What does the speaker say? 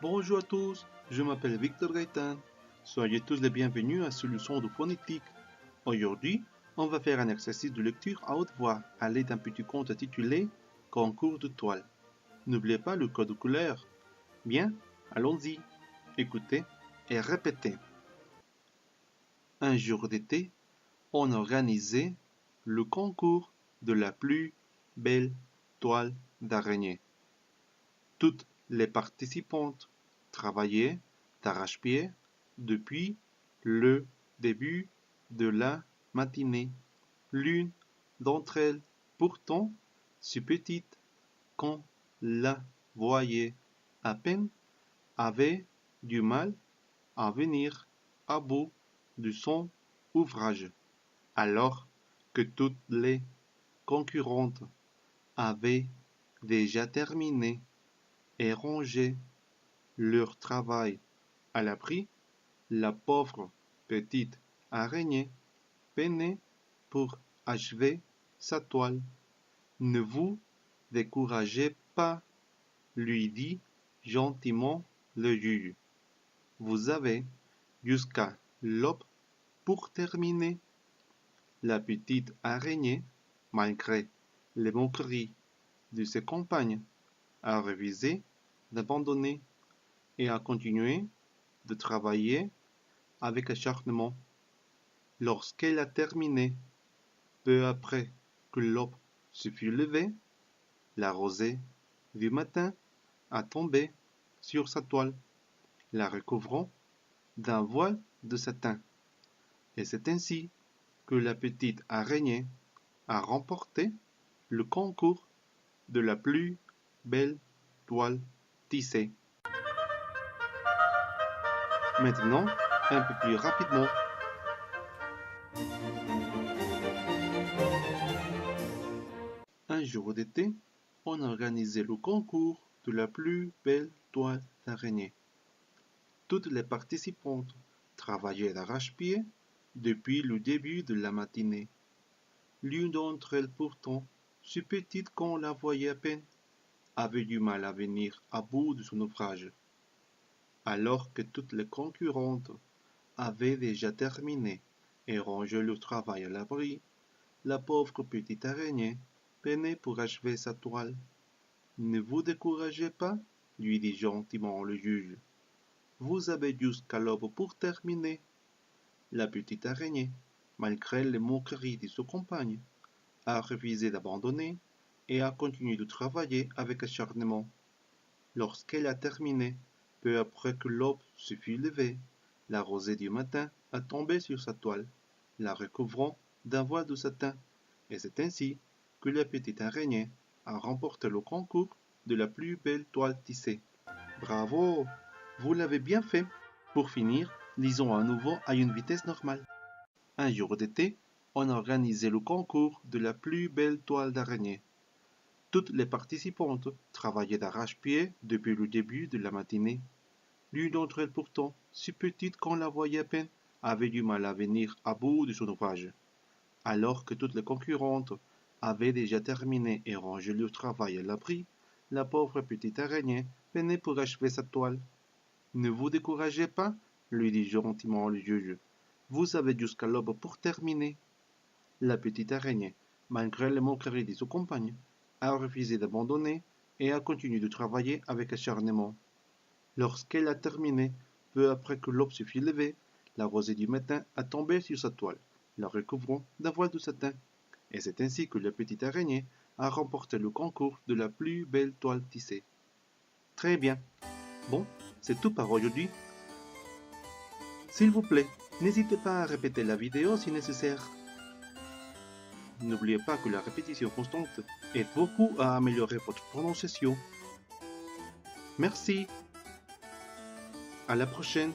Bonjour à tous, je m'appelle Victor Gaëtan. Soyez tous les bienvenus à ce leçon de phonétique. Aujourd'hui, on va faire un exercice de lecture à haute voix à l'aide d'un petit conte intitulé Concours de toile. N'oubliez pas le code couleur. Bien, allons-y. Écoutez et répétez. Un jour d'été, on organisait le concours de la plus belle toile d'araignée. Toutes les participantes travaillaient d'arrache-pied depuis le début de la matinée. L'une d'entre elles, pourtant si petite qu'on la voyait à peine, avait du mal à venir à bout de son ouvrage, alors que toutes les concurrentes avaient déjà terminé et rangé leur travail à l'abri. La pauvre petite araignée peinait pour achever sa toile. Ne vous découragez pas, lui dit gentiment le juge. Vous avez jusqu'à l'aube pour terminer. La petite araignée, malgré les moqueries de ses compagnes, a refusé d'abandonner et a continué de travailler avec acharnement. Lorsqu'elle a terminé, peu après que l'aube se fut levée, la rosée du matin a tombé sur sa toile, la recouvrant d'un voile de satin. Et c'est ainsi que la petite araignée a remporté le concours de la plus belle toile tissée. Maintenant, un peu plus rapidement. Un jour d'été, on organisait le concours de la plus belle toile d'araignée. Toutes les participantes travaillaient d'arrache-pied depuis le début de la matinée. L'une d'entre elles pourtant, si petite qu'on la voyait à peine, avait du mal à venir à bout de son ouvrage. Alors que toutes les concurrentes avaient déjà terminé et rangé leur travail à l'abri, la pauvre petite araignée peinait pour achever sa toile. Ne vous découragez pas, lui dit gentiment le juge. Vous avez jusqu'à l'aube pour terminer. La petite araignée, malgré les moqueries de ses compagnes, a refusé d'abandonner et a continué de travailler avec acharnement. Lorsqu'elle a terminé, peu après que l'aube se fut levée, la rosée du matin a tombé sur sa toile, la recouvrant d'un voile de satin, et c'est ainsi que la petite araignée a remporté le concours de la plus belle toile tissée. Bravo! Vous l'avez bien fait! Pour finir, lisons à nouveau à une vitesse normale. Un jour d'été, on organisait le concours de la plus belle toile d'araignée. Toutes les participantes travaillaient d'arrache-pied depuis le début de la matinée. L'une d'entre elles pourtant, si petite qu'on la voyait à peine, avait du mal à venir à bout de son ouvrage. Alors que toutes les concurrentes avaient déjà terminé et rangé leur travail à l'abri, la pauvre petite araignée peinait pour achever sa toile. Ne vous découragez pas, lui dit gentiment le juge. Vous avez jusqu'à l'aube pour terminer. La petite araignée, malgré les moqueries de ses compagnes, a refusé d'abandonner et a continué de travailler avec acharnement. Lorsqu'elle a terminé, peu après que l'aube se fut levée, la rosée du matin a tombé sur sa toile, la recouvrant d'un voile de satin. Et c'est ainsi que la petite araignée a remporté le concours de la plus belle toile tissée. Très bien. Bon, c'est tout pour aujourd'hui. S'il vous plaît, n'hésitez pas à répéter la vidéo si nécessaire. N'oubliez pas que la répétition constante aide beaucoup à améliorer votre prononciation. Merci. À la prochaine.